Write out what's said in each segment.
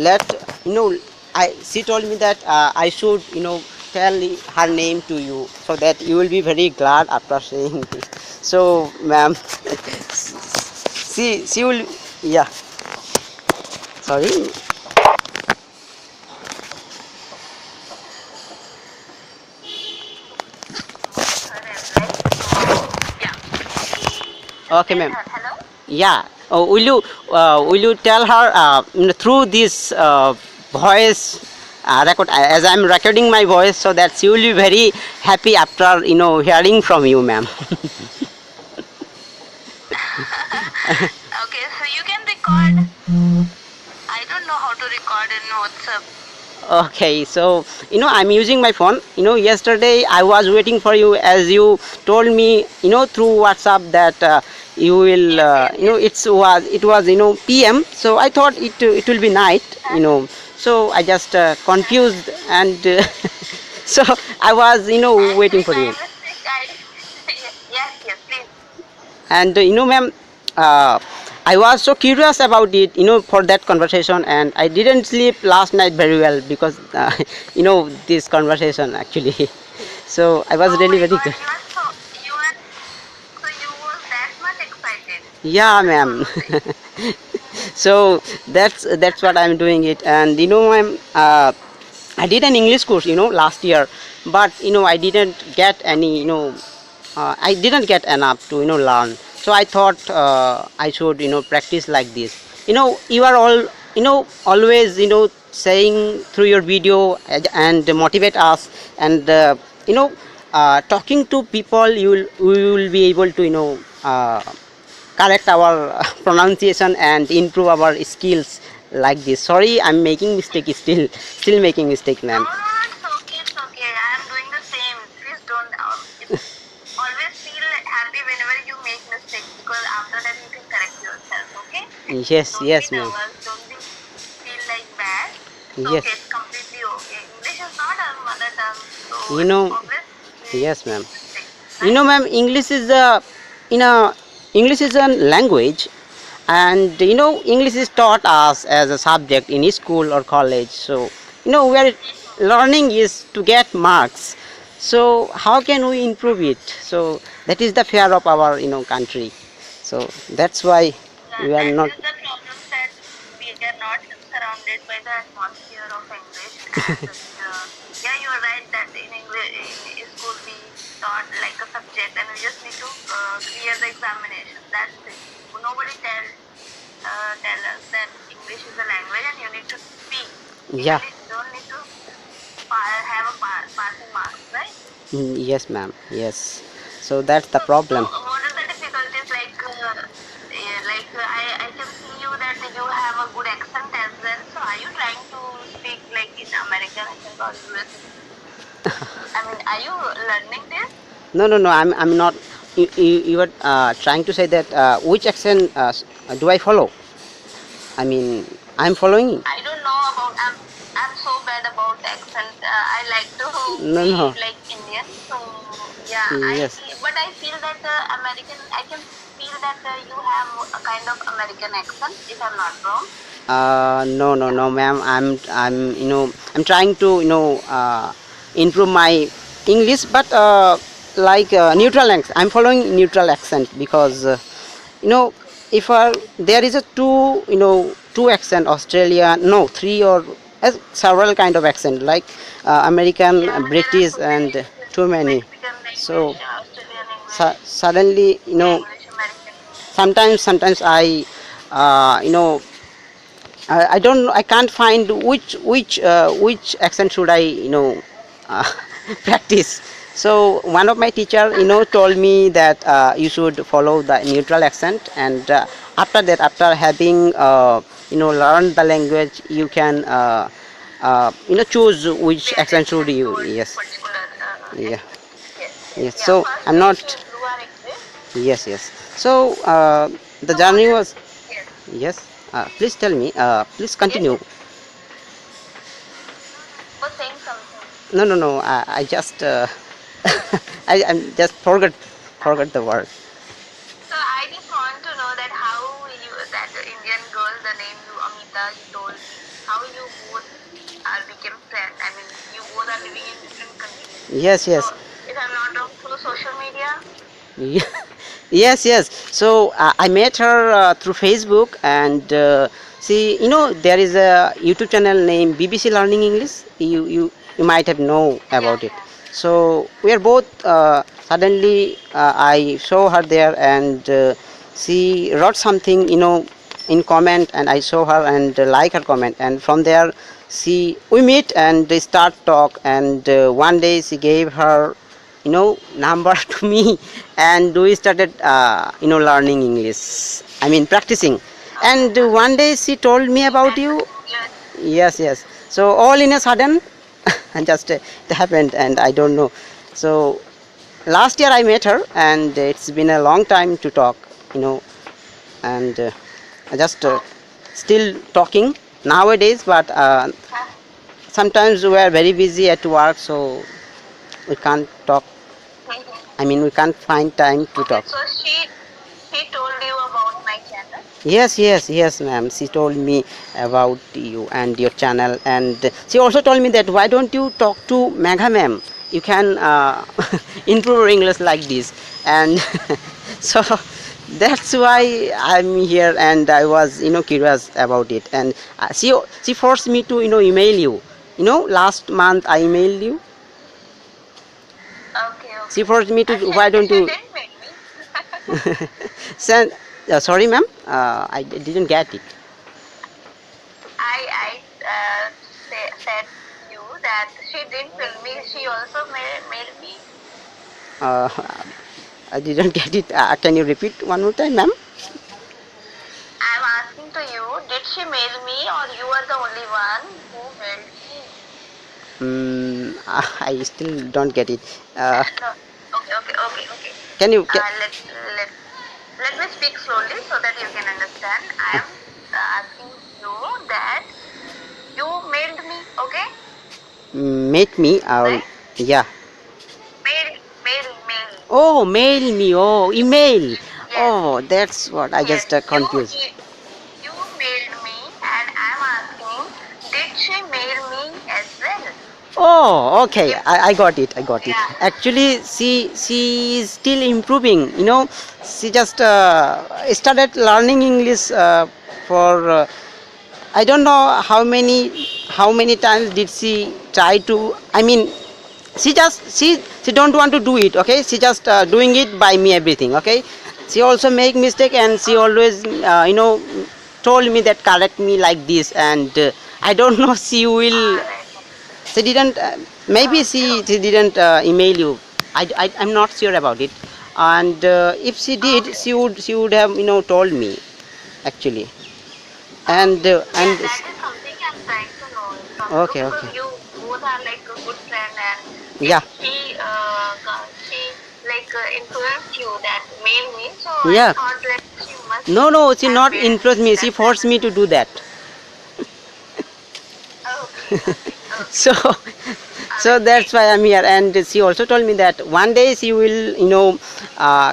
let she told me that I should tell her name to you so that you will be very glad after saying this. So ma'am, she will, yeah, sorry. Okay ma'am. Yeah. Oh, will you tell her through this voice record, as I'm recording my voice, so that she will be very happy after hearing from you, ma'am. Okay, so you can record. I don't know how to record in WhatsApp. Okay, so I'm using my phone. Yesterday I was waiting for you, as you told me through WhatsApp that you will it was PM. So I thought it will be night. So I just confused, and so I was waiting Actually, for by you. mistake, yes, yes, please. And ma'am, uh, I was so curious about it for that conversation, and I didn't sleep last night very well because this conversation actually. So I was Oh really my very God, good. you was that much excited. Yeah, That's what ma'am. was saying. So that's what I'm doing it. And ma'am, I did an English course last year, but I didn't get any I didn't get enough to learn. So I thought I should practice like this. You are all always saying through your video and motivate us, and talking to people, we will be able to correct our pronunciation and improve our skills like this. Sorry, I'm making mistake, still making mistake, No, ma'am. no, it's okay, it's okay. I am doing the same. Please don't. Always feel happy whenever you make mistakes because after that you can correct yourself. Okay? Yes, Don't be yes, ma'am. nervous. Don't be feel like bad. It's okay. Yes, It's completely okay. English is not our mother tongue, so you it's know obvious we yes, make ma'am. mistakes, right? Ma'am, you know English is a language, and English is taught us as a subject in school or college. So where learning is to get marks. So how can we improve it? So that is the fear of our country. So that's why Yeah, we are that not. is the problem that we are not surrounded by the atmosphere of English. And yeah, you are right that in English in school we taught like a subject, and we just need to clear the examination. That's it. Nobody tell us that English is a language and you need to speak. You Yeah. don't need to have a passing marks, right? Yes, ma'am. Yes. So that's the So, problem. what are the difficulties? I can see you that you have a good accent as well. So, are you trying to speak like in American accent or US accent? I mean, are you learning this? No, no, no. I'm not. You were trying to say that which accent do I follow? I mean, I'm following. I don't know about. I'm so bad about accent. I like to No, be no. like Indian. So yeah, Yes. but I feel that American. I can feel that you have a kind of American accent. If I'm not wrong. No, no, no, ma'am. I'm trying to improve my English, but like neutral accent. I'm following neutral accent because you know if there is a two accent, Australia, no, three or several kind of accent, like American, Yeah, there are British, so many and too many. Mexican So English, Australian English, suddenly UK English, American English. sometimes I uh, you know I don't, I can't find which accent should I uh, practice. So one of my teacher told me that you should follow the neutral accent, and after that, after having learned the language, you can choose which Pay accent should attention you. towards Yes. particular Yeah. accent. Yes, yes. Yes. Yeah, So first I'm we not. should do our English. Yes, yes. So the So what journey is, was. yes, Yes. Please tell me. Please yes, continue. yes. You were saying something. No, no, no. I just I'm just forgot the word. So I just want to know that how you, that Indian girl, the name you, Amita, you told me. how you both are became friends. I mean, you both are living in different countries. Yes, So, yes. if I'm not wrong, through social media. Yeah. Yes, yes. So I met her through Facebook, and see, there is a YouTube channel named BBC Learning English. You might have know Yeah, about it. yeah. So we are both suddenly I saw her there, and she wrote something, in comment, and I saw her and like her comment, and from there we meet and they start talk, and one day she gave her number to me, and we started learning English, I mean practicing. Okay, And one day she told me about that's you. good. Yes, yes. So all in a sudden and just it happened, and I don't know. So last year I met her, and it's been a long time to talk, you know and just Oh, still talking nowadays, but sometimes we are very busy at work, so we can't talk. I mean, we can't find time to okay, talk. so she told you about my channel. Yes, yes, yes, ma'am. She told me about you and your channel, and she also told me that why don't you talk to Megha Ma'am? You can improve your English like this, and so that's why I'm here, and I was curious about it, and she forced me to email you. Last month I emailed you. Okay, She okay. forced me to. Why don't She you didn't make me. send? Sorry, ma'am. I didn't get it. I said you that she didn't film me. She also mailed me. Uh, I didn't get it. Can you repeat one more time, ma'am? I'm asking to you, did she mail me or you are the only one who mailed me? I still don't get it. Uh, No. Okay, okay, okay, okay. can you? Let let let me speak slowly so that you can understand. I am asking you that you mailed me, okay? Meet me? Right? Yeah. Mail. Oh, mail me. Oh, email. Yes, Oh, that's what I yes. just confused. You mailed me, and I'm asking, did she mail me as well? Oh, okay. If I got it. I got it. yeah, Actually, she is still improving. She just started learning English for I don't know how many times did she try to. I mean, she don't want to do it. Okay, she just doing it by me everything. Okay, she also make mistake, and she okay, always told me that correct me like this, and I don't know she will. all right, She didn't. Maybe okay, she okay, didn't email you. I'm not sure about it. And if she did, okay. she would have told me actually. And Okay. Yeah, and that is something I'm trying to know from you okay, because okay. you both are like a good friend, and if Yeah, she like influenced you that mail me, so I yeah. thought that she must No, no, she have not mailed me. influenced me. She That's why forced me to do that. okay, okay, okay. So, All so right, that's great. why I'm here. And she also told me that one day she will,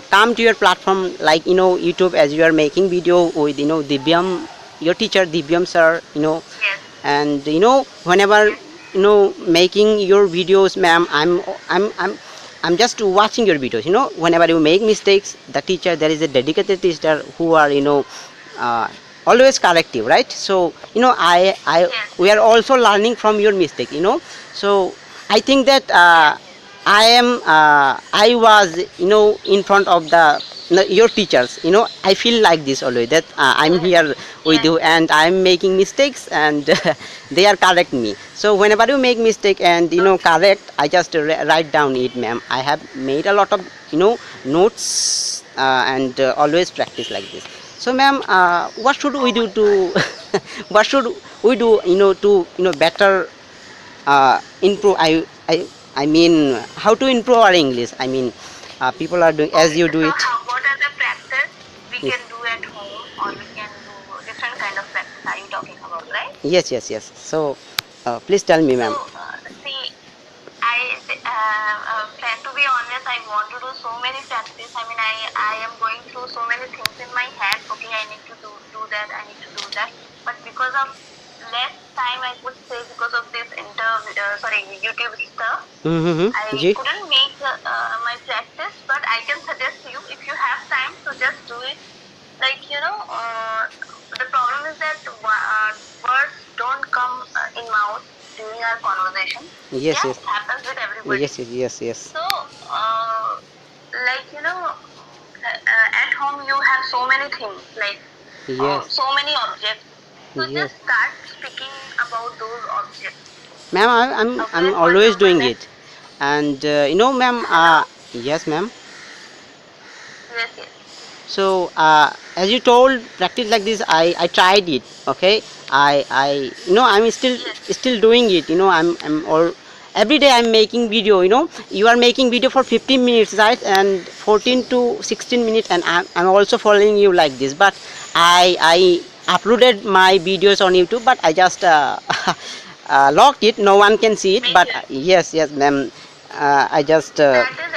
come to your platform like YouTube, as you are making video with Dibyam, your teacher Dibyam sir, Yes, and whenever yes, making your videos, ma'am, I'm just watching your videos. Whenever you make mistakes, the teacher, there is a dedicated teacher who are uh, always corrective, right? So I yes, we are also learning from your mistake. So I think that yes, yes. I was in front of your teachers. I feel like this always, that I'm Yes, here with yes, you, yes. and I'm making mistakes, and they are correct me. So whenever you make mistake and Okay, correct, I just write down it, ma'am. I have made a lot of notes, and always practice like this. So ma'am, what should we oh do my God. to what should we do to better improve? I mean, how to improve our English? I mean, people are doing as Okay, you do so it. what are the practice we Yes, can do at home or we can do different kind of practice are you talking about, right? yes, yes, yes. So please tell me, So, ma'am. see, plan to be honest, I want to do so many practice. I mean, I am going through so many things in my head. Okay, I need to do that. I need to do that. But because of less time I could say because of this YouTube stuff. Mm-hmm. I Ji. couldn't make my practice, but I can suggest you if you have time, so just do it. Like the problem is that words don't come in mouth during our conversation. Yes, Yeah, yes. it happens with everybody. Yes, yes, yes, yes. So, like at home you have so many things, like Yes. so many objects. So Yes. just start speaking about those objects. Ma'am, I'm Okay, for always example, doing let's it. And ma'am, hello. yes, ma'am. Yes, yes. So as you told, practice like this, I tried it. Okay, I'm Yes. still doing it. I'm all every day I'm making video. You are making video for 15 minutes, right? And 14 to 16 minutes, and I'm also following you like this. But I uploaded my videos on YouTube, but I just locked it. No one can see it. Me But too. yes, yes, ma'am. I just That is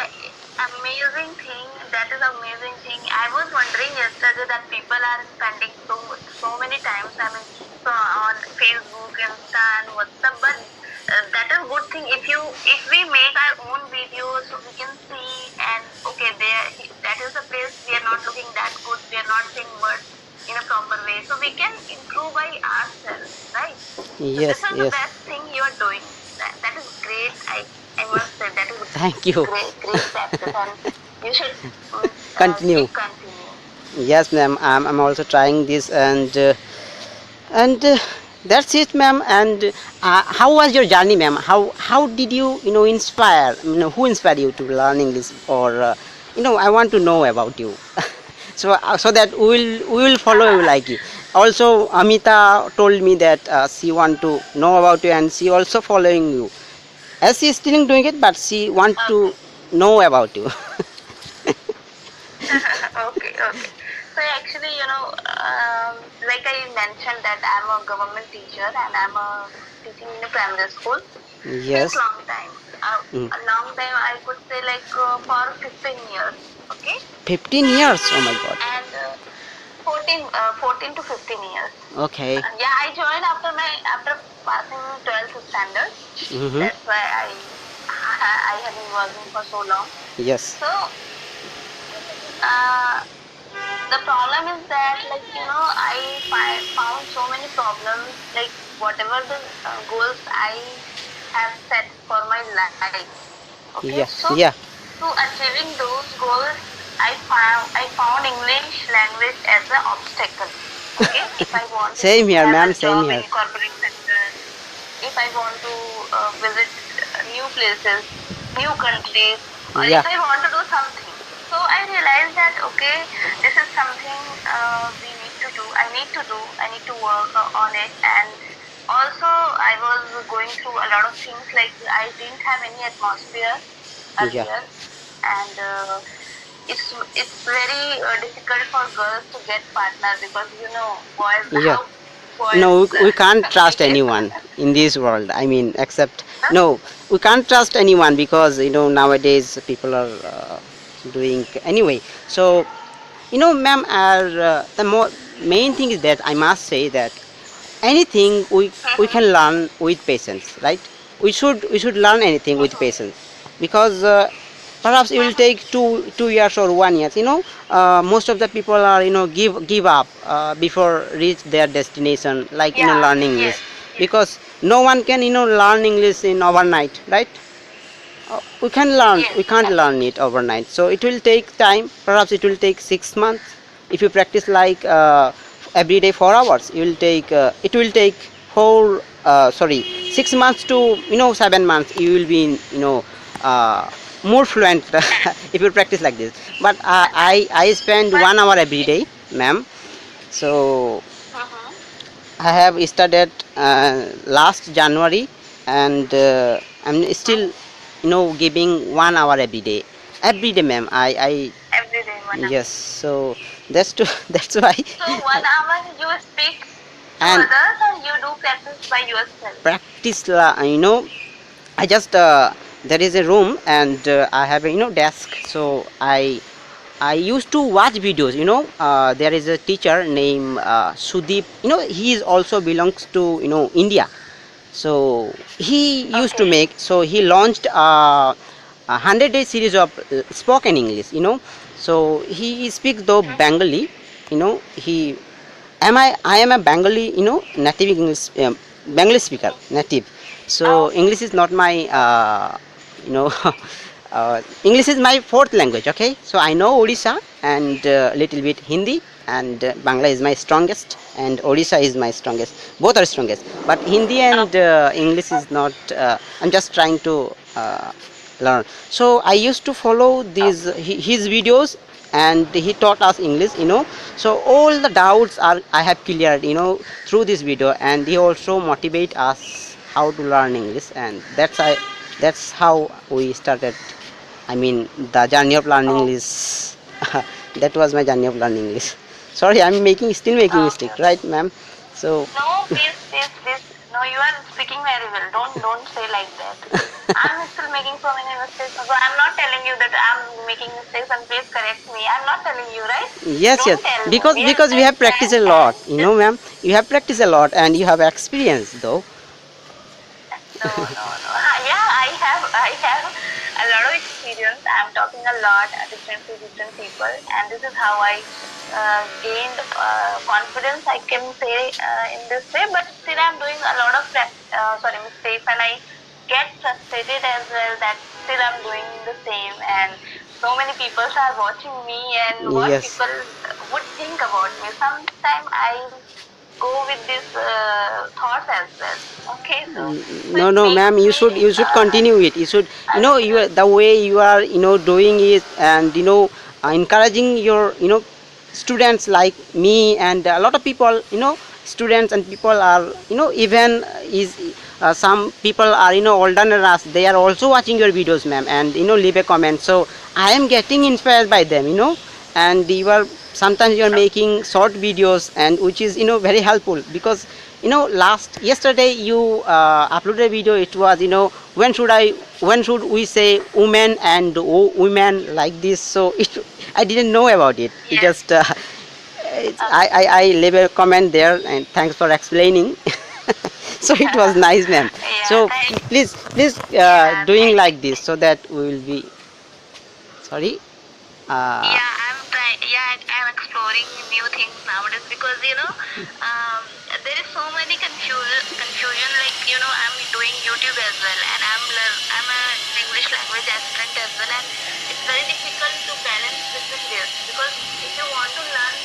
amazing thing. That is amazing thing. I was wondering yesterday that people are spending so many times. I mean, so on Facebook, Insta, and WhatsApp. But that is good thing. If we make our own videos, so we can see and okay, that is the place we are not looking that good. We are not saying words in a proper way, so we can improve by ourselves, right? So this yes, is the yes. best thing you are doing. That is great. I must say that is a Thank you. great practice, and you should Continue. keep continue. Yes, ma'am. I'm also trying this, and that's it, ma'am. And how was your journey, ma'am? How did you inspire? Who inspired you to learn English? Or I want to know about you. So that we will follow you like you. Also, Amita told me that she want to know about you, and she also following you. As she is still doing it, but she want to Okay. know about you. Okay, okay. So actually, like I mentioned that I'm a government teacher and I'm teaching in a primary school since Yes. long time. Mm. A long time I could say like for 15 years. Okay, 15 years. Oh my God. and 14 to 15 years. Okay. Yeah, I joined after passing 12th standard. Mm-hmm. That's why I have been working for so long. Yes. So uh, the problem is that found so many problems, like whatever the goals I have set for my life. Okay, Yeah. so Yeah. to achieving those goals, I found English language as an obstacle. Okay, if I wanted to Same here, have a ma'am. Same job in here. corporate sector, if I want to visit new places, new countries, or if Yeah. I want to do something. So I realized that okay, this is something we need to do. I need to do. I need to work on it. And also, I was going through a lot of things. Like I didn't have any atmosphere Yeah. earlier, and it's very difficult for girls to get partner because boys Yeah. how boys No, we can't trust behave. anyone in this world. I mean, except Huh? no, we can't trust anyone because nowadays people are doing anyway. So ma'am, the main thing is that I must say that anything we Mhm. can learn with patience, right? We should learn anything with Mhm. patience, because perhaps it will Mhm. take two years or 1 year. Most of the people are give up before reach their destination, like Yeah. learning English, Yes. Yes. because no one can learn English in overnight, right? We Yes. can't learn Absolutely. it overnight, so it will take time. Perhaps it will take 6 months. If you practice like every day 4 hours, it will take 6 months to 7 months. You will be in, uh, more fluent if you practice like this. But I spend But 1 hour every day, ma'am. So mhm. I have started last January, and I'm still, giving 1 hour every day. Every day, ma'am. I Every day 1 hour. yes. So that's why, So 1 hour you speak to and others or you do practice by yourself? practice, I just there is a room, and I have a desk. So I used to watch videos. There is a teacher named Sudeep. He is also belongs to India. So he used to Okay. make. So he launched a 100-day series of spoken English. So he speaks though Mm-hmm. Bengali. He I am a Bengali. Native English Bengali speaker native. So Okay. English is not my you know English is my fourth language. Okay, so I know Odisha and little bit Hindi, and Bangla is my strongest, and Odisha is my strongest. Both are strongest, but Hindi and English is not. I'm just trying to learn. So I used to follow these his videos, and he taught us English. So all the doubts are I have cleared. Through this video, and he also motivate us how to learn English, and that's how we started. I mean, the journey of learning Oh, English. That was my journey of learning English. Sorry, I'm still making okay, mistake, okay. right, ma'am? So, No, please, please, please. No, you are speaking very well. Don't say like that. I'm still making so many mistakes. So I'm not telling you that I'm making mistakes and please correct me. I'm not telling you, right? yes, yes, Don't tell me. because We are because we just have practiced friends a lot, and just ma'am. You have practiced a lot, and you have experience, though. no, no, no. Yeah, I have a lot of experience. I'm talking a lot different to different people, and this is how I gained confidence. I can say in this way, but still I'm doing a lot of mistakes, and I get frustrated as well that still I'm doing the same, and so many people are watching me, and what Yes. people would think about me. Sometimes I go with these thoughts as well. Okay, so No, it no, makes ma'am. You me should continue it. You should a little. the way you are doing it, and encouraging your students like me, and a lot of people, students and people are even is some people are older than us. They are also watching your videos, ma'am, and leave a comment. So I am getting inspired by them, and you are sometimes you are making short videos, and which is very helpful, because last yesterday you uploaded a video. It was when should we say women and women like this. So I didn't know about it. It Yes. just I leave a comment there, and thanks for explaining. So it was nice, ma'am. Yeah, So thank. please Yeah, doing thank. like this, so that we will be sorry. uh, Yeah, I'm trying. Yeah, I'm exploring new things nowadays because um, there is so many confusion. Like I'm doing YouTube as well, and I'm a English language aspirant as well, and it's very difficult to balance between this because if you want to learn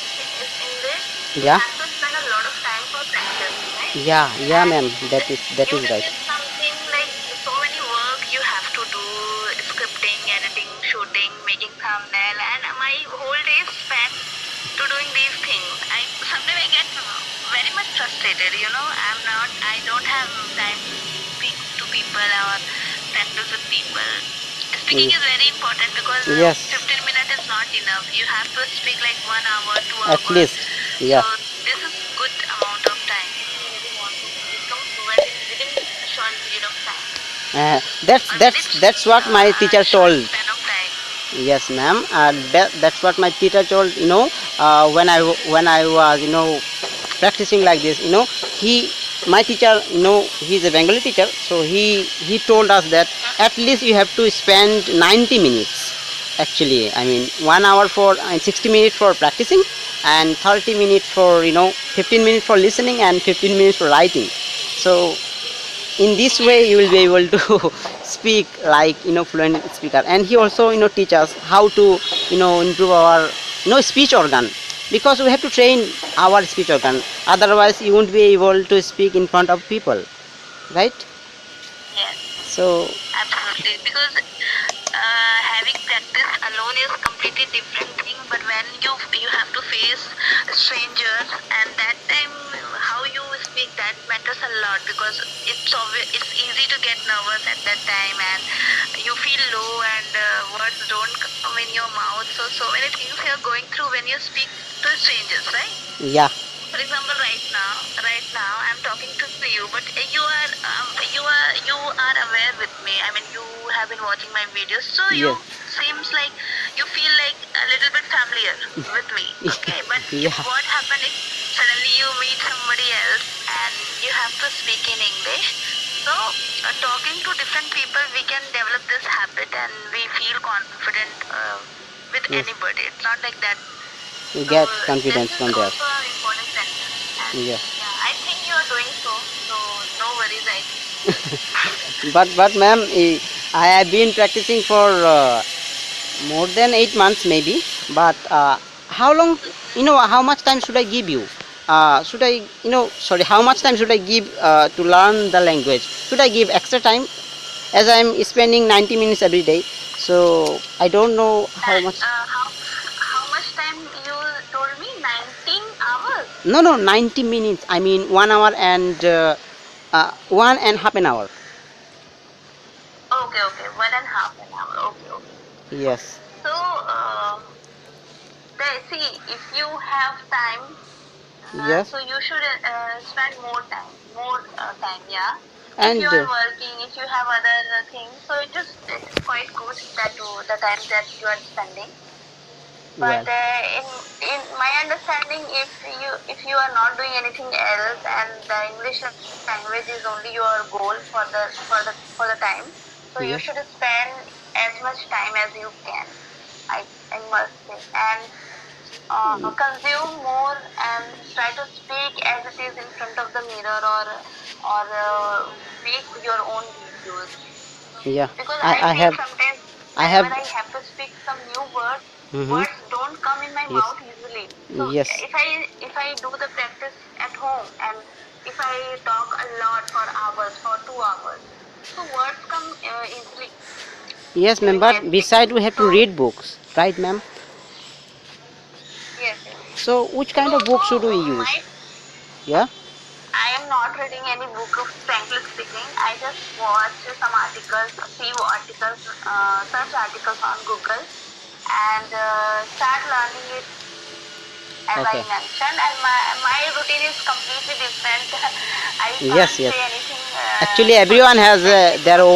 English, you yeah, have to spend a lot of time for practice, right? yeah, And ma'am, that is YouTube right. is something like so many work you have to do: scripting, editing, shooting, making thumbnail, and my whole day is spent to doing these things. I sometimes I get very much frustrated. I don't have time to speak to people or practice with people. Speaking Mm, is very important because yes, 15 minutes is not enough. You have to speak like 1 hour, two at hours. least, So yeah. this is good amount of time if you really want to become fluent in within a short period of time uh, that's or within that's that's what my a teacher short told. span of time. Yes, ma'am. That's what my teacher told. When I was practicing like this. My teacher. He's a Bengali teacher. So he told us that at least you have to spend 90 minutes. Actually, I mean 1 hour for and 60 minutes for practicing, and 30 minutes for 15 minutes for listening, and 15 minutes for writing. So in this way Yes. you will be able to speak like fluent speaker. And he also teach us how to improve our speech organ, because we have to train our speech organ, otherwise you won't be able to speak in front of people, right? Yes. So Absolutely. Because having practice alone is completely different thing. But when you have to face strangers, and that time how you speak that matters a lot because it's easy to get nervous at that time, and you feel low, and words don't come in your mouth. So many things you're going through when you speak to strangers, right? yeah, For example, right now I'm talking to you, but you are aware with me. I mean, you have been watching my videos, so you yes, seems like you feel like a little bit familiar with me. Okay, but if Yeah. what happened if suddenly you meet somebody else and you have to speak in English, so talking to different people, we can develop this habit and we feel confident with Yes. anybody. It's not like that. You So get this confidence is from there. also an important sentence, and Yeah. yeah, I think you are doing so. So no worries, I think. But ma'am, I have been practicing for more than 8 months maybe. But how long? How much time should I give you? Should I, sorry, how much time should I give to learn the language? Should I give extra time? As I'm spending 90 minutes every day, so I don't know how much. How much time you told me? 19 hours. No, no, 90 minutes. I mean 1 hour and 1.5 an hour. Okay, okay, 1.5 an hour. Okay, okay. Yes. So, see, if you have time, Yes. so you should spend more time, yeah. If you And are working, if you have other things, so it is quite good that the time that you are spending. But well, in my understanding, if you are not doing anything else and the English language is only your goal for the time, so you yes. should spend as much time as you can. I must say, and consume more and try to speak as it is in front of the mirror, or make your own videos, Yeah. because I I I feel have sometimes I have. whenever I have to speak some new words, Mm-hmm. words don't come in my Yes. mouth easily. So Yes. if I do the practice at home, and if I talk a lot for hours, for 2 hours, so words come easily Yes, ma'am. during my But speaking. beside we have to So read books, right, ma'am? yes, yes. So which kind of So book should we my use? Yeah. I am not reading any book of frankly speaking. I just watch some articles, few articles, search articles on Google, and start learning it as I Okay. mentioned. And my routine is completely different. I can't Yes. Yes. say anything Actually, for everyone you has exactly their because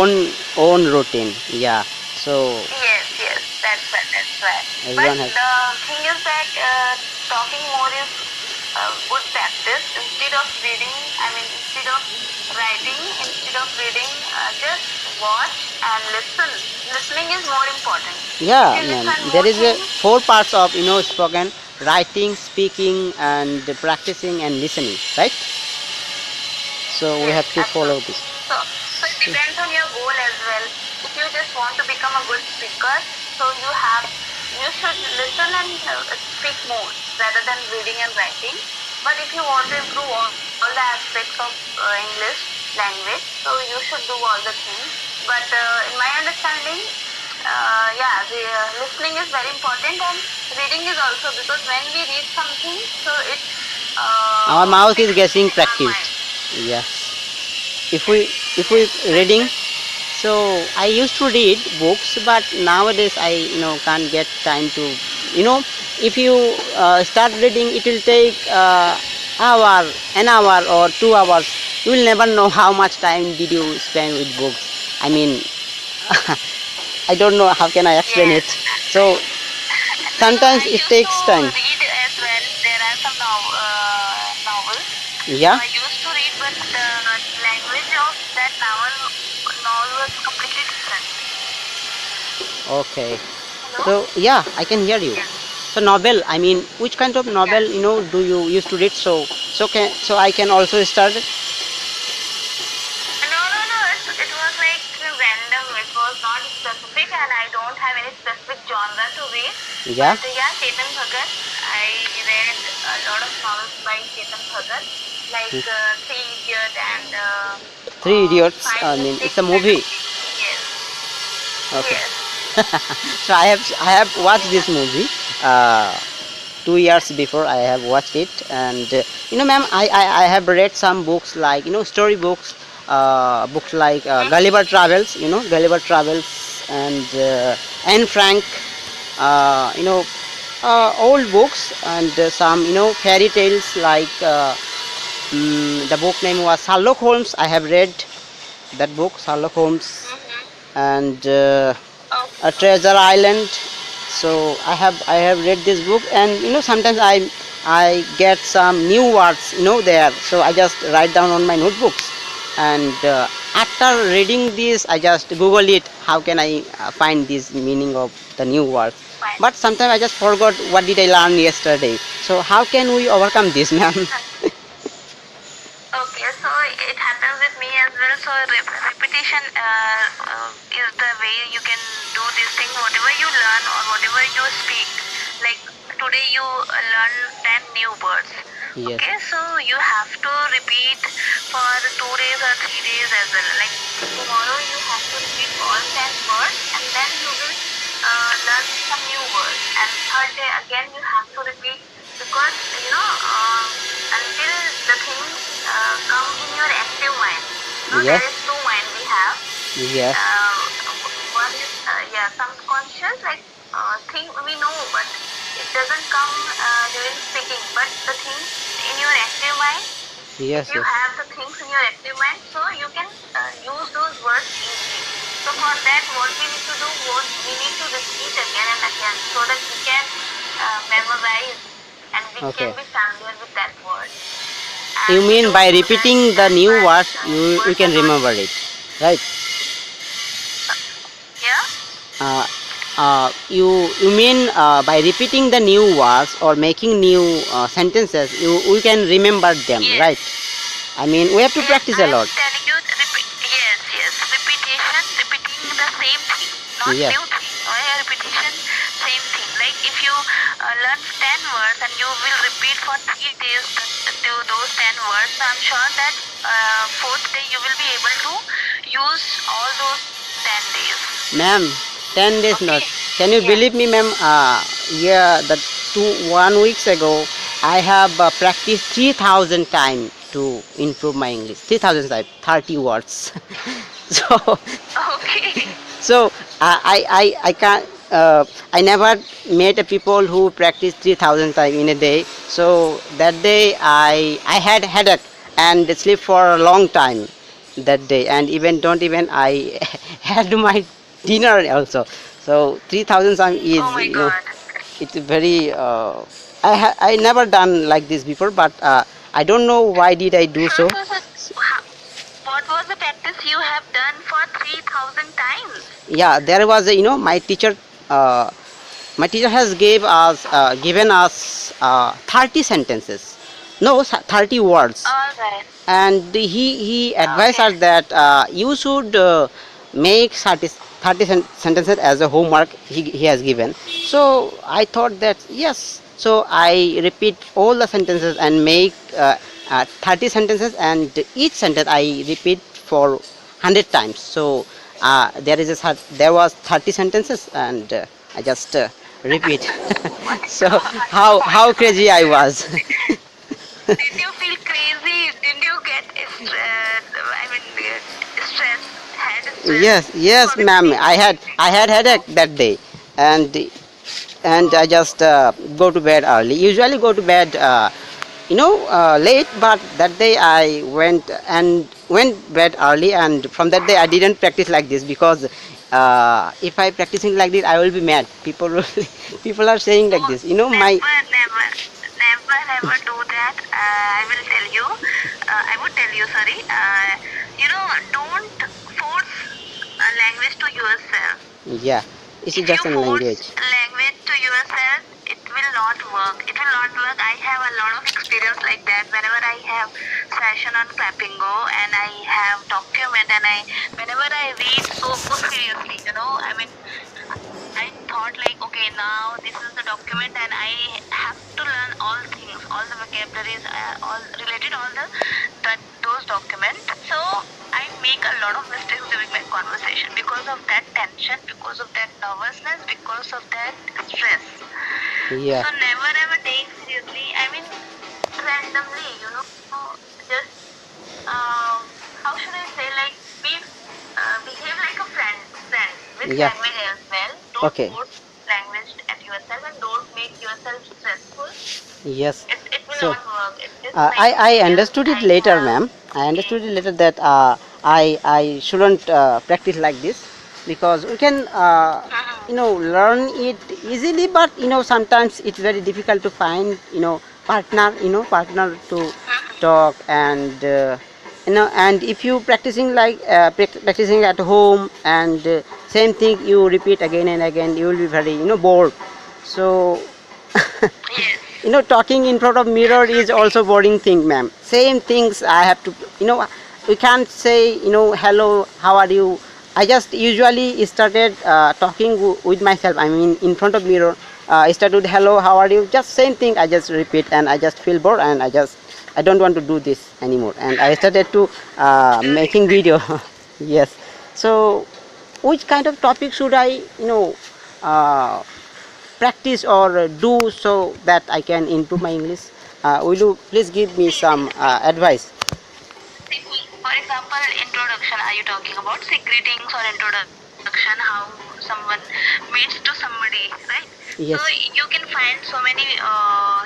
own routine. Yeah. So yes, yes, that's right, that's right. But everyone has. the thing is that talking more is good practice. Instead of reading, I mean, instead of writing, instead of reading, just watch and listen. Listening is more important. If Yeah, you ma'am. listen There more is a things, four parts of spoken: writing, speaking, and practicing and listening. Right. So we yes, have to follow absolutely. this. So it depends on your goal as well. If you just want to become a good speaker, so you should listen and speak more rather than reading and writing. But if you want to improve all the aspects of English language, so you should do all the things. But in my understanding, yeah, the listening is very important, and reading is also, because when we read something, so it Our mouth is fixes getting in our mind. practiced. Yes. If we Yes, if we yes. So it reading, will. so I used to read books, but nowadays I can't get time to you know if you start reading, it will take hour an hour or 2 hours. You will never know how much time did you spend with books. I mean, I don't know how can I explain Yes. it. So No, no, sometimes I it used to takes time. read as well. There are some novels. So Yeah. I used to read, but the language of that novel was completely different. Okay. Hello? So yeah, I can hear you. Yes. So novel, I mean, which kind of Yeah. novel do you used to read? So I can also start it. No, no, no. It was like random. It was not specific, and I don't have any specific genre to read. Yeah. But yeah, Chetan Bhagat. I read a lot of novels by Chetan Bhagat, like Three Idiot and Three Idiots. Five I mean, it's a Mistakes That. movie. Yes, Okay. yes. So I have watched Movie. this movie. Uh, 2 years before I have watched it, and ma'am, I have read some books like story books, books like Gulliver Travels, Gulliver Travels, and Anne Frank, uh, you know old books, and some fairy tales like the book name was Sherlock Holmes. I have read that book, Sherlock Holmes, Mm-hmm. and Okay, a okay. Treasure Island. So I have read this book, and sometimes I get some new words there, so I just write down on my notebooks, and after reading this I just google it, how can I find this meaning of the new words. Fine. But sometimes I just forgot what did I learn yesterday. So how can we overcome this, ma'am? Okay, so it happens with me as well. So repetition is the way you can do this thing. Whatever you learn or whatever you speak, like today you learn 10 new words. Yes. Okay, so you have to repeat for 2 days or 3 days as well. Like tomorrow you have to repeat all 10 words, and then you will learn some new words. And third day again you have to repeat, because until the things come in your active mind. There Yes. is two mind we have. Yes. One is subconscious, like thing we know, but it doesn't come during speaking. But the things in your active mind, if Yes. you Yes. have the things in your active mind, so you can use those words easily. So for that, what we need to do, what we need to repeat again and again, so that we can memorize and we can Okay. be familiar with that word. You And we mean don't by do that repeating the that new much. words, you Words can are not. remember it, right? Yeah. Uh, you mean by repeating the new words or making new sentences, we can remember them, Yes. right? I mean, we have to Yes, practice I a am lot. telling you. Yes, yes. Repetition, repeating the same thing, not Yes. new thing. Why repetition? Same thing. Like if you learn 10 words and you will repeat for 3 days those 10 words, so I'm sure that fourth day you will be able to use all those 10 days. Ma'am, 10 days not. Okay. Can you Yeah. believe me, ma'am? Yeah, the 1 weeks ago, I have practiced 3,000 times to improve my English. 3,000 times, 30 words. so, Okay. so I can't. I never met a people who practice 3,000 times in a day. So that day I had headache and sleep for a long time that day, and even don't even I had my dinner also. So 3,000 times Oh is my God. it's very I never done like this before, but I don't know why did I do so. What was the practice you have done for 3,000 times? Yeah, there was a, uh, my teacher has given us 30 sentences, no 30 words, All right. and he advised Okay. us that you should make 30 sentences as a homework he has given. So I thought that yes, so I repeat all the sentences and make 30 sentences, and each sentence I repeat for 100 times. So there was 30 sentences, and I just repeat. Oh my So God. how crazy I was. Did you feel crazy? Did you get stress, head stress Yes, for yes, ma'am. repeating? I had headache that day, and I just go to bed early. Usually go to bed, late, but that day I went bed early, and from that day I didn't practice like this, because if I practicing like this, I will be mad. People will, people are saying like Oh, this. My never do that. I will tell you. I would tell you, sorry. Don't force a language to yourself. yeah, it's If you just a force language. language to yourself, it will not work. It will not work. I have a lot of experience like that. Whenever I have session on Clappingo and I have document, and whenever I read so seriously, I thought like, okay, now this is the document and I have to learn all things, all the vocabularies, all related, all those documents. So I make a lot of mistakes during my conversation because of that tension, because of that nervousness, because of that stress. Yeah. So never ever take seriously. Randomly, just how should I say, like behave like a friend with Yeah. language as well. Don't Okay. force language at yourself and don't make yourself stressful. Yes. It will So not work. It's just my I experience understood it I later, have ma'am. I understood gained. it later that I shouldn't practice like this. because we can learn it easily, but sometimes it's very difficult to find partner to talk, and and if you practicing like practicing at home, and same thing you repeat again and again, you will be very bored. So Yes, talking in front of mirror is also absolutely. boring thing, ma'am. Same things I have to, we can't say hello, how are you. I just usually started talking with myself, I mean in front of mirror. I started with hello, how are you, just same thing I just repeat, and I just feel bored, and I don't want to do this anymore, and I started to Doing making that. video. Yes. So which kind of topic should I uh, practice or do, so that I can improve my English? Will you please give me See, some advice? see, for example, introduction. Are you talking about say greetings or introduction? How someone meets to somebody, right? So Yes, you can find so many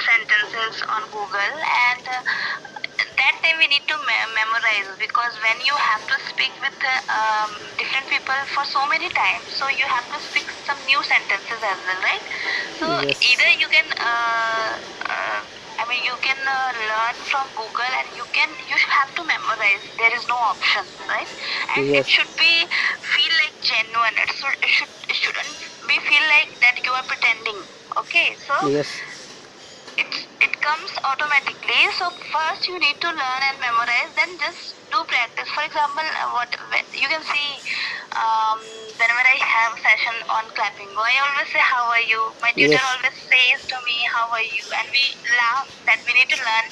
sentences on Google, and that time we need to memorize, because when you have to speak with different people for so many times, so you have to speak some new sentences as well, right? So yes, either you can I mean, you can learn from Google, and you have to memorize. There is no option, right? And it yes, should be feel like genuine. It shouldn't be feel like that you are pretending. Okay, so yes, it comes automatically. So first you need to learn and memorize, then just do practice. For example, what you can see, whenever I have a session on clapping, I always say how are you. My tutor yes, always says to me how are you, and we laugh that we need to learn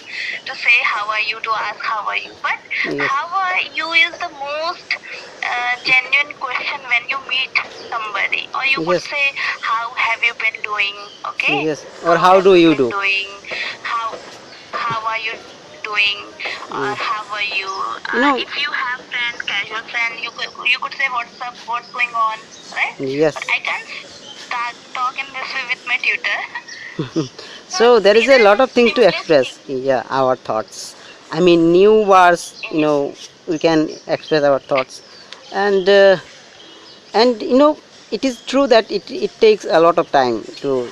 to say how are you, to ask how are you. But yes, how are you is the most genuine question when you meet somebody, or you could yes, say how have you been doing. Okay, yes, or how how have do you you been do? doing, how are you doing, or how Mm. are you. you If know you have friend, casual friend, you could say what's up, what's going on, right? But I yes. can't start talk in this way with my tutor. So So there is a these are lot the of things to simplest express, things. yeah, our thoughts. I mean new words, Yes. we can express our thoughts. And it is true that it takes a lot of time to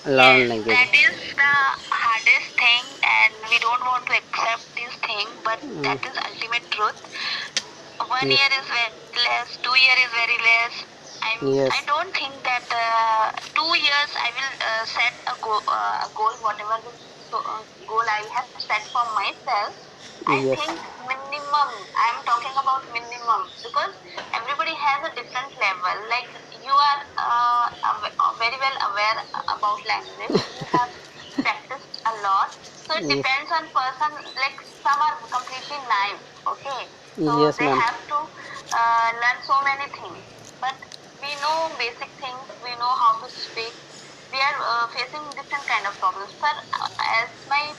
learn Yes, language. that is the hardest thing, and we don't want to accept this thing, but Mm, that is ultimate truth. 1 year yes, is very less, 2 year is very less. I yes, don't think that 2 years I will set a goal, whatever the goal I have set for myself. I think yes, minimum. I am talking about minimum, because everybody has a different level. Like you are very well aware about language. You have practiced a lot, so it yes, depends on person. Like some are completely naive. Okay, so yes, they ma'am. have to learn so many things, but we know basic things, we know how to speak. We are facing different kind of problems. But as my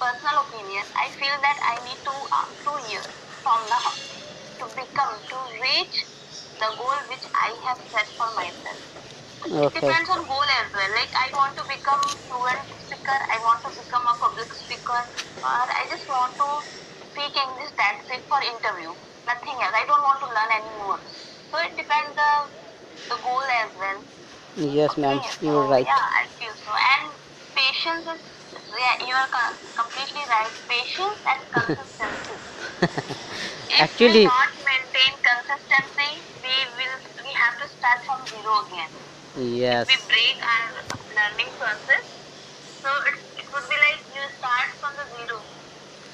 personal opinion, I feel that I need 2 years from now to become, to reach the goal which I have set for myself. It Okay. depends on goal as well. Like I want to become fluent speaker, I want to become a public speaker, or I just want to speak English, that's it, for interview, nothing else. I don't want to learn anymore. So it depends the goal as well. Yes, ma'am, Okay, so you're right. yeah, I feel so. And patience is, yeah, you are completely right. Patience and consistency. If we Actually, not maintain consistency, we have to start from zero again. If we yes, break our learning process, so it would be like you start from the zero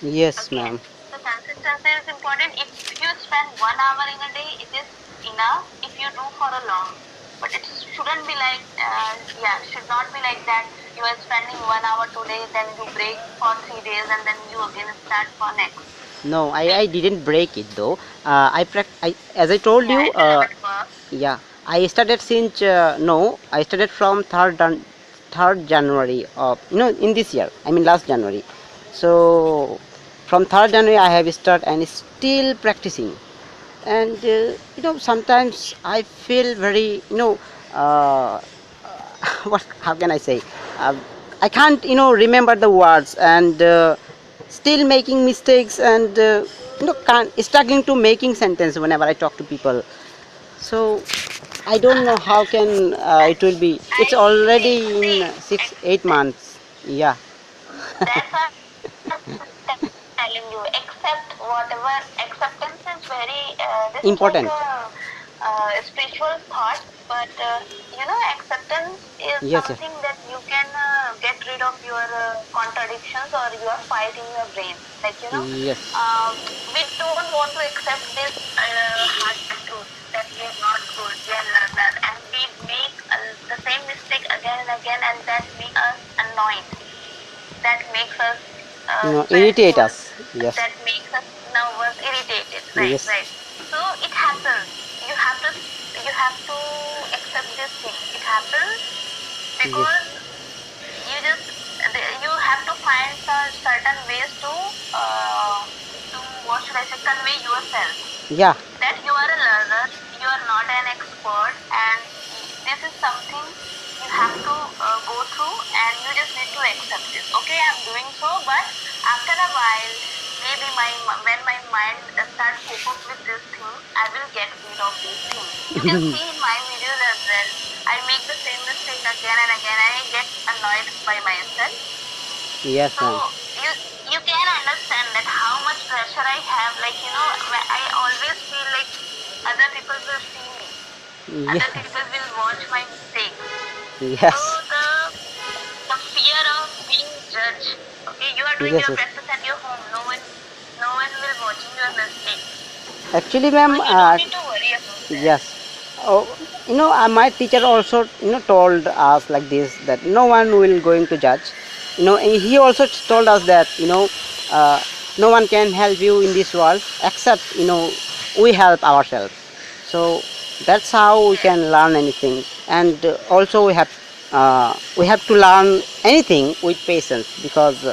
yes, again. ma'am. So consistency is important. If you spend 1 hour in a day, it is enough if you do for a long. But it shouldn't be like, yeah, should not be like that. You are spending 1 hour today, then you break for 3 days, and then you again start for next. No, It, I didn't break it though. As I told yeah, you, it will not work. yeah, I started since no, I started from third January of in this year. I mean last January. So from 3rd January I have started and still practicing. And sometimes I feel very uh, what, how can I say, uh, I can't remember the words, and still making mistakes, and struggling to making sentence whenever I talk to people. So I don't know how can it will be. It's I already see. in 6 8 months. Yeah, That's what I'm telling you. Accept whatever acceptance is very. This is like important. a spiritual thought, but acceptance is Yes, yes, something that you can get rid of your contradictions or your fight in your brain. Like yes. we don't want to accept this hard truth that we are not good, we are learner, and we make the same mistake again and again, and that makes us annoyed, that makes us No, irritate stressful, us. Yes, that makes us nervous, irritated. Right, yes, right. So it happens. You have to accept this thing. It happens yes. because you have to find some certain ways to what should I say, convey yourself Yeah, that you are a learner, you are not an expert, and this is something you have to go through, and you just need to accept this. Okay, I'm doing so, but after a while, maybe when my mind starts cope up with this thing, I will get rid of these things. You can see in my videos as well. I make the same mistake again and again, and I get annoyed by myself. yes, So ma'am. you can understand that how much pressure I have. Like I always feel like other people will see me, other Yes, people will watch my mistakes. So yes, the fear of being judged. Okay, you are doing yes, your yes. practice at your home. No one will watching your mistakes. Actually, So ma'am, you don't need to worry about that. yes. Oh, my teacher also, told us like this that no one will going to judge. And he also told us that, uh, no one can help you in this world except, we help ourselves. So that's how we Yes. can learn anything. And also we have to learn anything with patience because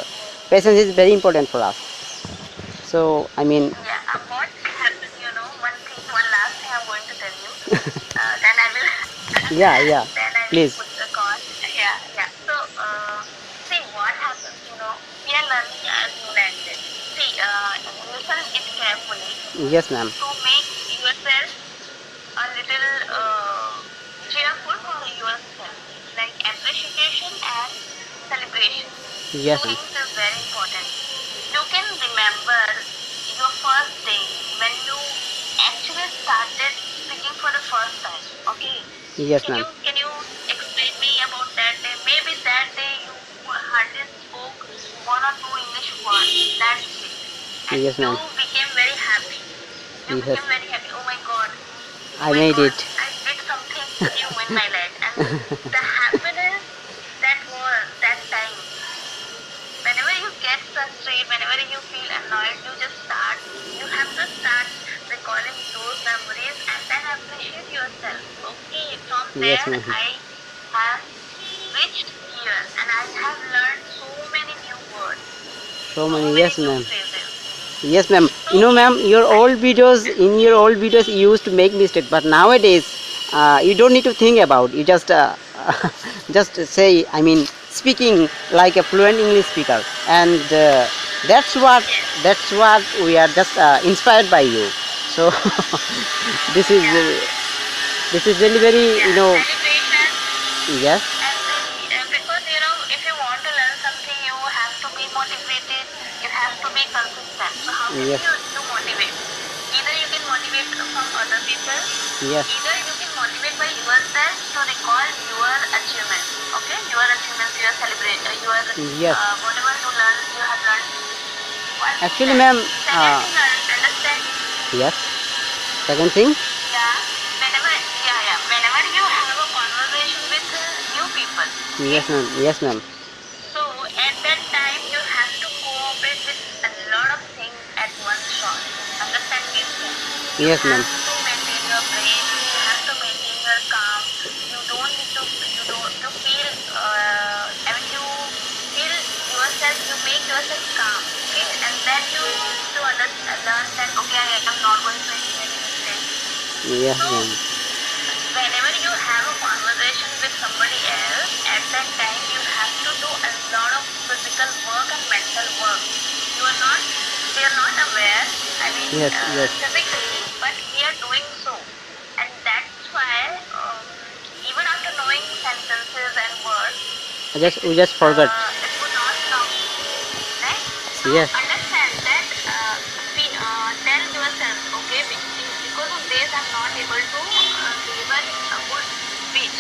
patience is very important for us. So I mean, Yeah. What happened? One last thing I'm going to tell you. Then I will yeah, yeah. then I will Please. put the call. Yeah, yeah. So see what happens, we are learning as new language. See, listen it carefully Yes, ma'am. to make yourself a little cheerful for yourself. Like appreciation and celebration. Two Yes, ma'am. things is very important. You can remember your first day when you actually started speaking for the first time. Okay. Yes, Can ma'am. you can you explain me about that day? Maybe that day you hardly spoke one or two English words. That's it. And Yes, you ma'am. became very happy. You Yes, became very happy. Oh I my made God, it. I did something new in my life. And the happiness that was that time, whenever you get frustrated, whenever you feel annoyed, you have to start recalling those memories and then appreciate yourself. Okay, from Yes, there, ma'am. I have reached here and I have learned so many new words, So so many. many Yes, new ma'am. phrases. Yes, ma'am. So, Ma'am, your I, old videos, in your old videos, you used to make mistake, but nowadays, you don't need to think about. You just, just say. I mean, speaking like a fluent English speaker, and that's what yes, that's what we are just inspired by you. So this is yeah, this is really very, yeah, celebration. yes, And because if you want to learn something, you have to be motivated. You have to be consistent. So how can yes, you motivate? Either you can motivate from other people, yes, either you can motivate by yourself to recall your achievements. Okay, your achievements, your celebrate, your yes. whatever you have learned. One thing Actually, that. ma'am, Second thing, understand. yes. Second thing, Yeah, whenever you have a conversation with new people. Okay. yes, ma'am. Yes, ma'am. So at that time, you have to cooperate with a lot of things at one shot. Understand these things. You Yes, ma'am. have to maintain your brain. You have to maintain your calm. You don't need to. You don't to feel. I mean, you feel yourself. You make yourself calm. Okay, and then you need to learn that. Okay, I am not going to make any mistakes. Yes, So ma'am. whenever you have a conversation with somebody else, at that time you have to do a lot of physical work and mental work. They are not aware, I mean, Yes, yes, physically, but we are doing so. And that We just forgot. It would not come, right? So Yes. understand that, tell yourself, okay, because of this I'm not able to deliver a good speech.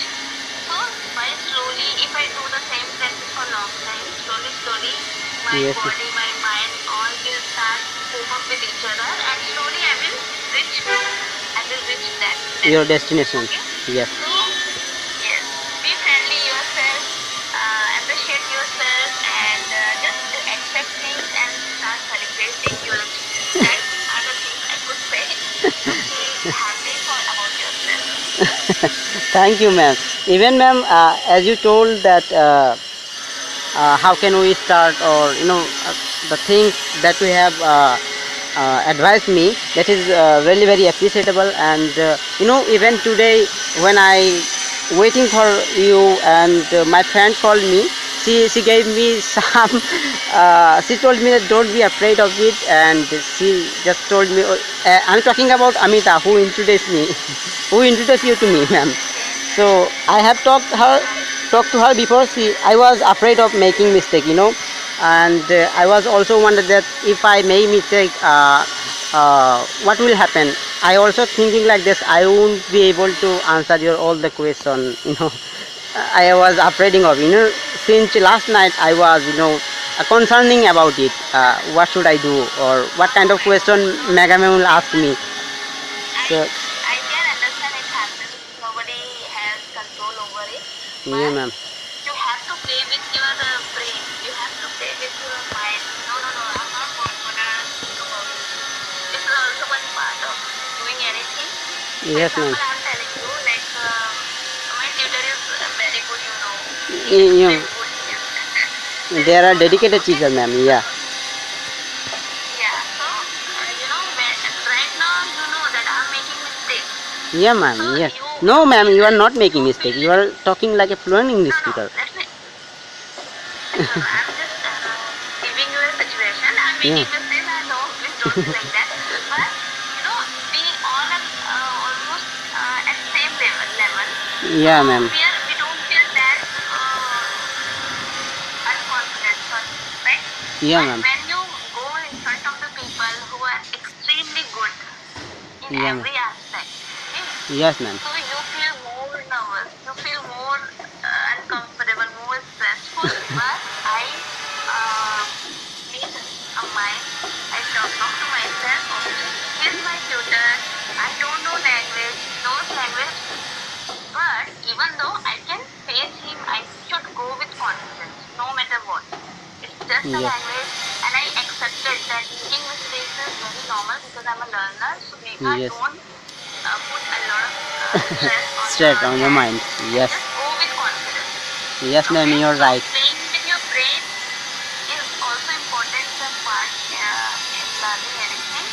So by slowly, if I do the same practice for long time, slowly, my Yes. body, my mind, all will start cope up with each other, and slowly I will reach that Your destination. destination. Okay. Yes. So yes, be friendly yourself, appreciate yourself, and just accept things and start celebrating your achievements. That are the things I could say to feel happy for about yourself. Thank you, ma'am. Even ma'am, as you told that how can we start, or the things that we have advised me, that is really very appreciable. And even today when I waiting for you, and my friend called me, she gave me some she told me that don't be afraid of it, and she just told me, I'm talking about Amita, who introduced me who introduced you to me, ma'am. So I have talked to her before. I was afraid of making mistake, and I was also wondered that if I make mistake, what will happen. I also thinking like this, I won't be able to answer your all the question, I was afraid of, since last night I was, concerning about it. What should I do, or what kind of question Megha Ma'am will ask me. I So I can understand it happens. Nobody has control over it, yeah, but ma'am. you have to play with your brain. You have to play with your mind. No, no, no. I'm not gonna think about it. This is also one part of doing anything. For Yes, ma'am. example, I'm telling you, like my tutor is very good. He You explains good things. There is There are no doubt. dedicated Okay. teacher, ma'am. So Yeah. yeah. So right now that I'm making mistakes. Yeah, So ma'am. Yes. you No, ma'am. feel You are not making mistake. feel You are talking like a fluent English no, no, speaker. let me no, no, I'm just giving you a situation. I'm Yeah. making mistakes, I know, please don't be like that. But we all are almost at same level. So Yeah, ma'am. we don't feel that unconfident first, right? Yeah, But ma'am. when you go in front of the people who are extremely good in Yeah, ma'am. every aspect, okay, Yes, ma'am. so you feel more nervous, you feel more uncomfortable, more stressful. But I uh, made a mind. I talk to myself, okay, he's my tutor. I don't know language, he knows language, but even though I can face him, I should go with confidence, no matter what. It's just a Yes. language, and I accepted that making mistakes is very normal because I'm a learner. So Megha, Yes. don't put a lot of stress on your Straight on your hand, mind. and Yes. just go with confidence. Yes, ma'am. Okay, You're so right. playing with your brain is also important part in learning anything.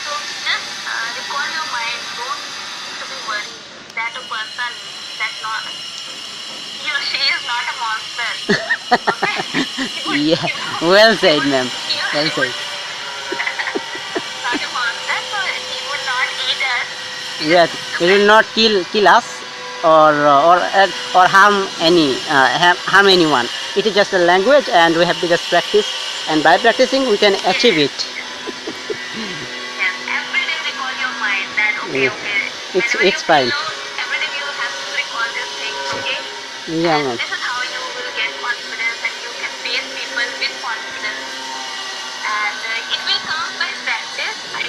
So just recall your mind. Don't need to be worried that a person that not he or she is not a monster. Okay, Yeah. Well said, ma'am. he or Well she would said. not a monster, so he would not eat us. We just Yes. need to It will practice. not kill us, or harm harm anyone. It is just a language, and we have to just practice. And by practicing, we can achieve Yes, it. yes, yes. Every day recall your mind that okay, Yes. okay. It's Whenever you it's feel fine. low, every day you have to recall these things, okay? Yeah, And ma'am. this is how you will get confidence, and you can face people with confidence. And it will come by practice. I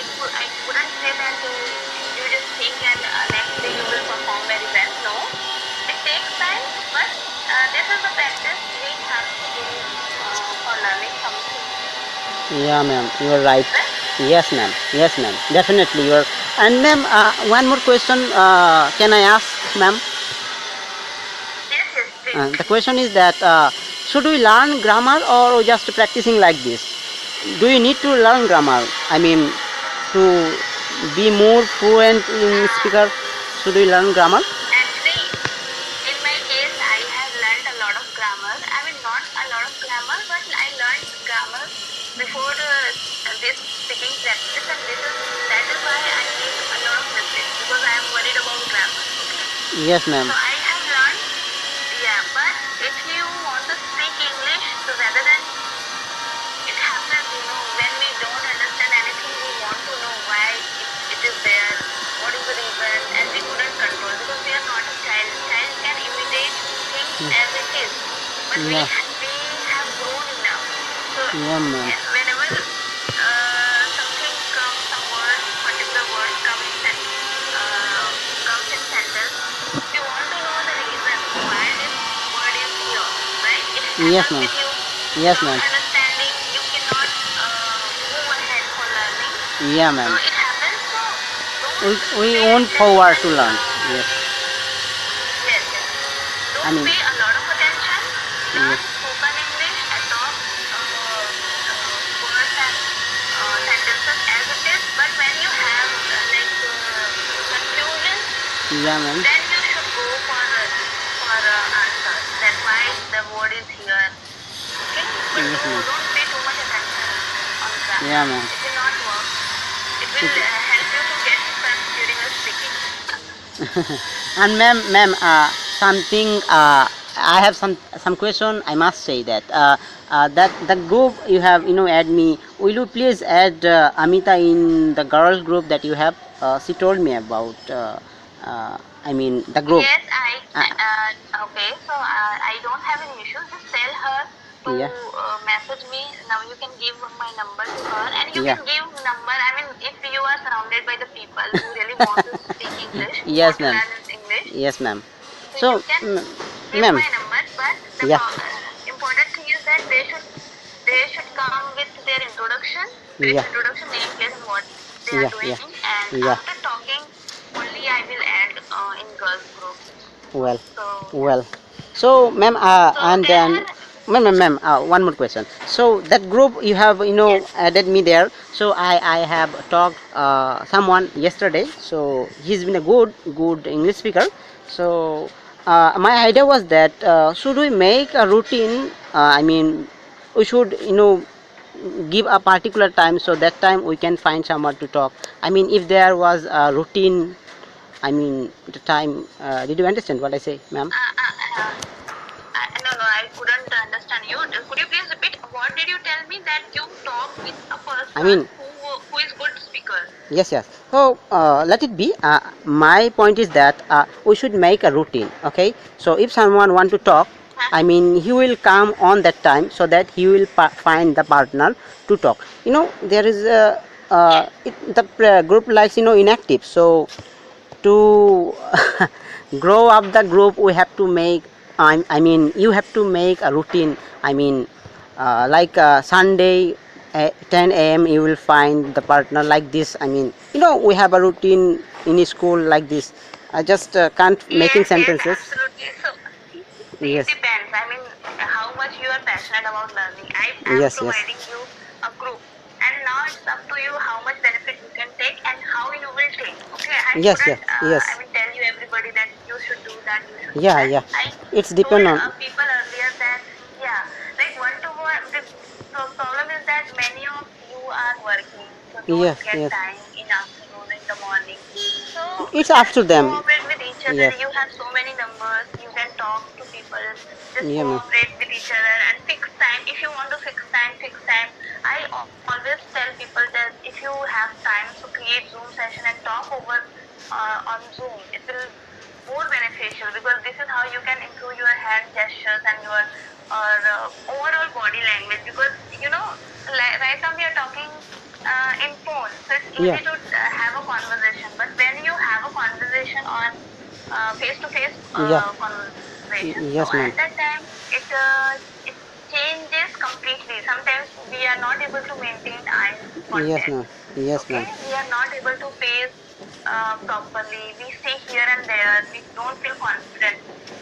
wouldn't say that you just think and next day you will perform very well. No, it takes time, but this is the practice we have to do for learning something, Yeah, ma'am. You are right. right? Yes, ma'am. Yes, ma'am. Definitely, you are. And ma'am, one more question. Can I ask, ma'am? Yes, yes, please. The question is that should we learn grammar, or just practicing like this? Do you need to learn grammar? I mean, to be more fluent in speaker, should we learn grammar? Actually, in my case, I have learned a lot of grammar. I mean, not a lot of grammar, but I learned grammar before this speaking practice, and that is why I make a lot of mistakes because I am worried about grammar. Okay, Yes, ma'am. so I have learned. Yeah, but if you want to but Yeah. we have grown enough. So Yeah, ma'am. whenever something comes, some words, particular words comes in sentence, we want to know the reason why this word is here, right? It Yes, happens ma'am. with you. Yes, Without ma'am. understanding, you cannot move ahead for learning. Yeah, So ma'am. it happens. So don't We pay won't forward attention. to learn. Yes. Yes, yes. I Don't mean, pay a lot of attention. yes. Learn spoken English. Adopt words and sentences as it is. But when you have confusion, Yeah, ma'am. then you should go for answers. That why the word is here. Okay, but Yes, ma'am. don't pay too much attention on Yeah, grammar. ma'am. It will not work. It will It, help you to get stuck during the speaking. and ma'am, something. I have some question. I must say that that the group you have, add me. Will you please add Amita in the girl group that you have? She told me about. I mean the group. Yes, Uh, okay. So I don't have any issues. Just tell her to yeah. message me. Now you can give my number to her, and you Yeah. can give number. I mean, if you are surrounded by the people who really want to speak English, who want Yes, to ma'am. learn English, Yes, ma'am. so you So, can give ma'am. my number. But the Yeah. important thing is that they should come with their introduction, brief Yeah. introduction, name, place, and what they are Yeah. doing. Yeah. And Yeah. after talking, only I will add in girls group. Well. So yeah. Well. So, ma'am, So and tell then, her. ma'am, one more question. So that group you have, Yes. added me there. So I have talked someone yesterday. So he's been a good English speaker. So my idea was that should we make a routine? I mean, we should, give a particular time, so that time we can find someone to talk. I mean, if there was a routine, I mean, the time. Did you understand what I say, ma'am? Uh, uh, uh, no, no, I couldn't understand you. Could you please repeat? What did you tell me that you talk with a I person mean, who is good speaker? yes, yes. So let it be. My point is that we should make a routine. Okay. So if someone want to talk, Huh? I mean, he will come on that time so that he will find the partner to talk. There is Yes. the group likes, inactive. So to grow up the group, we have to make. I mean, you have to make a routine. I mean, like Sunday at 10 a.m. you will find the partner like this. I mean, we have a routine in school like this. I just can't making Yes, yes, sentences. absolutely. So, see, it Yes, depends. I mean, how much you are passionate about learning. I am yes, yes, providing you a group, and now it's up to you how much benefit you can take and how you will take. Okay, I yes, yes, couldn't, I yes. mean, tell you everybody that you should do that, you should do Yeah, that. yeah. I It's told depend on. people earlier that, yeah, like one to one, the problem is that many of you are working, so don't Yes, get yes. time in afternoon, in the morning. So It's up just to them. cooperate with each other. Yes. You have so many numbers. You can talk to people. Just Yeah, ma'am. cooperate with each other and fix time. If you want to fix time, fix time. I always tell people that if you have time, so create Zoom session and talk over on Zoom. It will more beneficial because this is how you can improve your hand gestures and your overall body language. Because right now we are talking in phone, so it's Yeah. easy to have a conversation. But when you have a conversation on face-to-face Yeah. conversation, so Yes, at ma'am. that time it changes completely. Sometimes we are not able to maintain eye Yes, contact. ma'am. Yes, Okay, ma'am. we are not able to face properly. We stay here and there. We don't feel confident.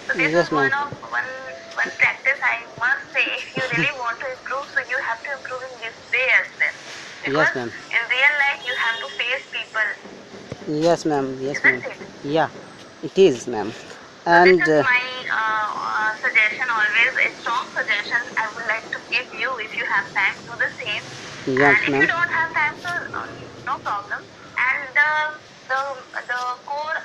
So this is Yes, ma'am. one practice I must say. If you really want to improve, so you have to improve in this way as well. Yes, Because ma'am. in real life you have to face people, Yes, ma'am. Yes, ma'am. isn't it? Yeah, it is, ma'am. So this And is my suggestion always, a strong suggestion I would like to give you. If you have time, do the same. yeah, And if you ma'am. don't have time, so no problem. And the core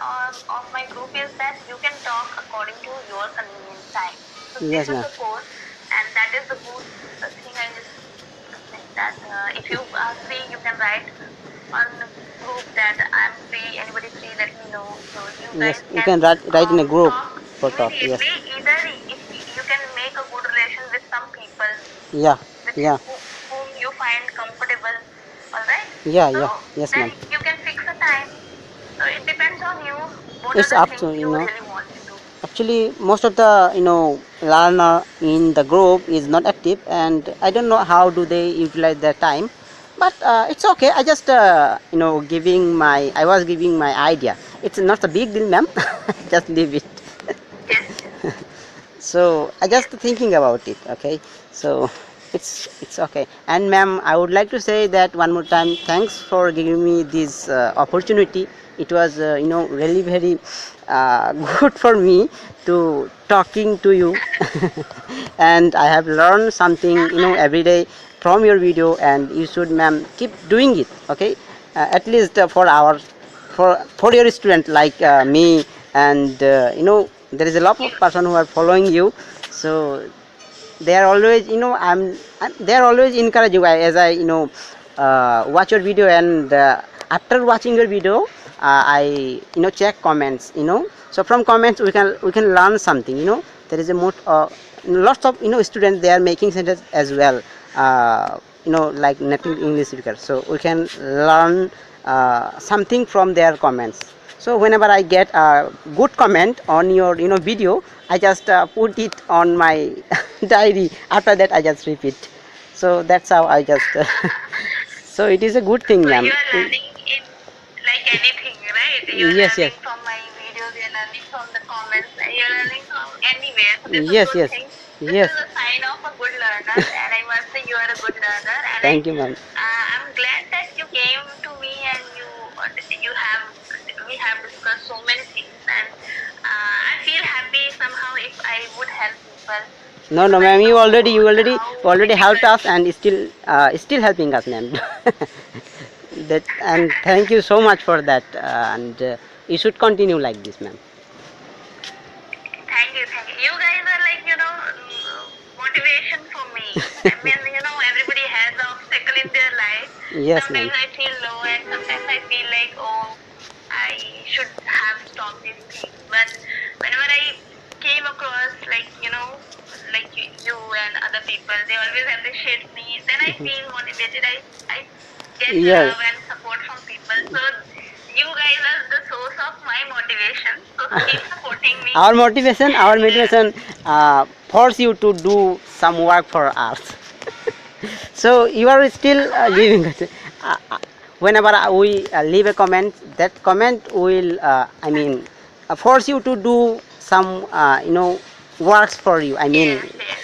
of my group is that you can talk according to your convenient time. So this Yes, is ma'am. the core, and that is the good thing I just think that if you are free, you can write on the group that I'm free. Anybody free? Let me know. So you Yes, guys you can can write in a group talk for talk. Yes. immediately. Either if you can make a good Yeah, with yeah, whom you find comfortable. All right. yeah, So yeah. Yes, then ma'am. you can fix a time. So it depends on you. What are It's the up things to you really want to do? actually most of the learner in the group is not active, and I don't know how do they utilize their time. But it's okay. I just I was giving my idea. It's not a big deal, ma'am. Just leave it. Yes, yes, So I just yes. thinking about it. Okay, so it's okay. And ma'am, I would like to say that one more time, thanks for giving me this opportunity. It was really very good for me to talking to you. And I have learned something every day from your video, and you should, ma'am, keep doing it. Okay, at least for our for your student like me. And there is a lot of You, person who are following you. So they are always they are always encouraging as I watch your video. And after watching your video, I check comments. So from comments we can learn something. There is a lots of students, they are making sentences as well, like native English speakers, so we can learn something from their comments. So whenever I get a good comment on your video, I just put it on my diary. After that I just repeat. So that's how I just so it is a good thing, so you ma'am. are learning in like anything, right? You are Yes, yes, learning from my videos. You are learning from the comments. You are learning from anywhere. So this is yes, good yes, thing. This yes. is a sign of a good learner, and I must say you are a good learner. And Thank you, ma'am. I'm glad that you came to me and you have we have discussed so many things, and I feel happy somehow if I would help people No, no, because I ma'am. You know already, you already, how you already helped difficult. us, and still helping us, ma'am. That, and thank you so much for that. And you should continue like this, ma'am. Thank you, thank you. You guys are like, motivation for me. I mean, everybody has an obstacle in their life. Yes, ma'am. Sometimes I feel low and sometimes I feel like, oh, I should have stopped these things. But whenever I came across, like, like you and other people, they always appreciate me. Then I feel motivated. I get Yeah. love and support from people. So you guys are the source of my motivation. So keep supporting me. Our And motivation force you to do some work for us. So you are still what? giving it. Whenever we leave a comment, that comment will, force you to do some, works for you. Yes, yes,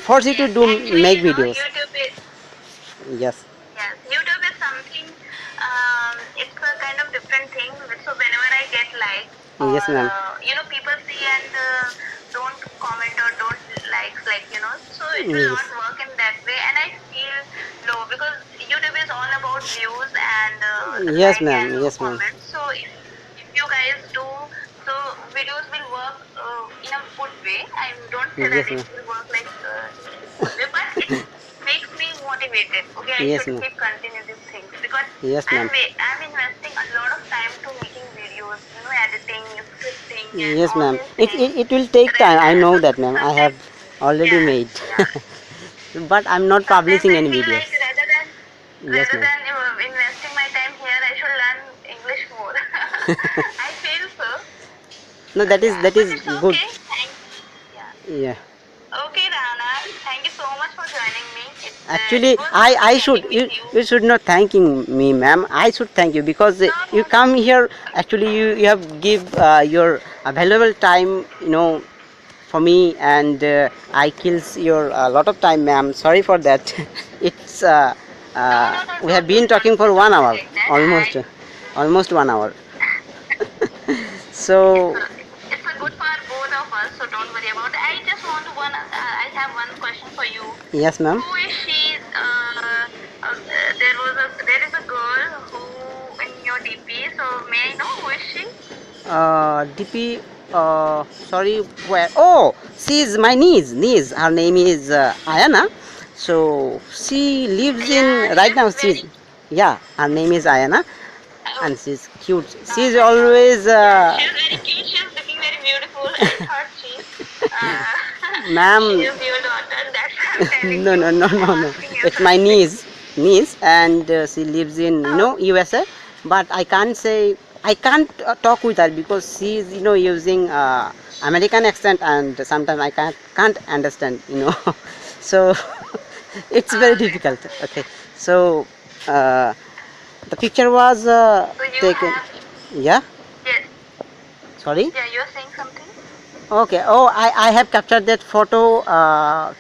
Force you to yes. do Actually, make videos. YouTube is Yes, yes, YouTube is something. It's a kind of different thing. So whenever I get likes or yes, ma'am. people see and don't comment or don't likes, so it will Yes, not work in that way. And I feel low because YouTube is all about views and yes, like ma'am. and Yes, ma'am. comments. So if you guys do, so videos will work in a good way. I don't say that Yes, it ma'am. will work like in good way, but it makes me motivated. Okay, I Yes, should ma'am. keep continue these things because Yes, ma'am. I'm investing a lot of time to making videos, editing, scripting, and Yes, all ma'am. these It, things. it, it will take time. I So know that, ma'am. I have sometimes, already yeah, made. yeah. But I'm not Sometimes publishing I any feel videos. like rather than Yes, ma'am. investing my time here, I should learn English more. I feel so. No, So that is yeah, that but is it's good. okay. Yeah. Yeah. Okay, Rana. Thank you so much for joining me. It Actually, was I good should chatting with you. you should not thanking me, ma'am. I should thank you because No, you no, no. come here. Actually, you have give your valuable time, for me, and I kills your a lot of time, ma'am. Sorry for that. It's No, no, no. we have been talking for Don't 1 hour, say like that. almost 1 hour. It's So it's a good for both of us. So don't worry about it. I just want to one. I have one question for you. yes, ma'am. Who is she? There is a girl who in your DP. So may I know who is she? DP. Sorry, where? Oh, she's my niece. Her name is Ayana. So she lives in Yeah, right she's now. very. Yeah, her name is Ayana, Oh, and she's cute. oh She's my God. always, Yeah, she's very cute. She's looking very beautiful. I thought she, uh, she ma'am. is your daughter. That's why telling No, you. no, no, I'm no, no. asking you It's my something. niece, and she lives in Oh, USA. But I can't say I can't talk with her because she's using American accent, and sometimes I can't understand. So it's very okay. difficult. Okay, so uh, the picture was So you taken. have, Yeah, yes, sorry. yeah, you're saying something? Okay. Oh, I have captured that photo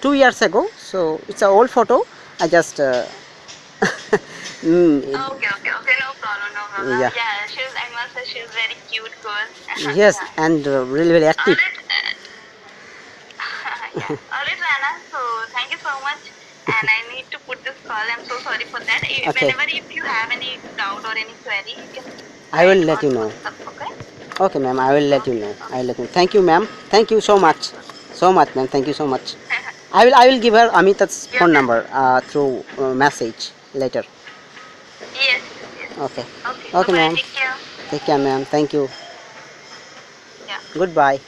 2 years ago. So it's an old photo. I just Okay, okay, okay, no problem, no problem. yeah. Yeah, I must say she's very cute girl. Yes, Yeah. and really very active. Alright, yeah. Alright, Rana. So thank you so much. And I need to put this call. I'm so sorry for that. Okay. Whenever if you have any doubt or any query, you can I will write let on you know. WhatsApp. Okay? Okay, ma'am. I will let you Okay. know. I will Okay. let you. Thank you, ma'am. Thank you so Yes. much. So much, ma'am. Thank you so much. I will give her Amita's You're phone welcome. number through message later. Yes. Yes. Yes. Okay. Okay. Bye Okay, bye. ma'am. Take care. Take care, ma'am. Thank you. Yeah. Goodbye.